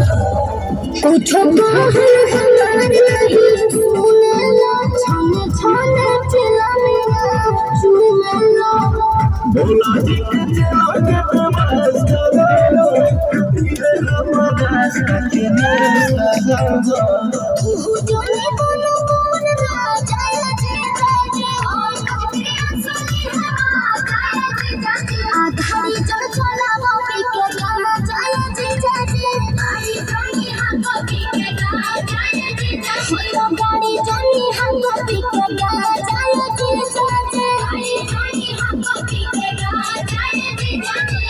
उठो बाहर हमार नहीं सुने लो छाने छाने चिल्लाने सुने लो बोला जी के चलोगे तो बस करो तेरे बस करके जोनी बोलो बोल राजा जी जाजे और कभी असली हवा खाए जाजे आधारी जड़ चला वो के गाना जाए जी जाजे आई जोनी हम कभी के गाना जाए जी जाजे वो गाड़ी जोनी हम कभी के गाना जाए जी जाजे आई जोनी हम कभी के गाना जाए जी जाजे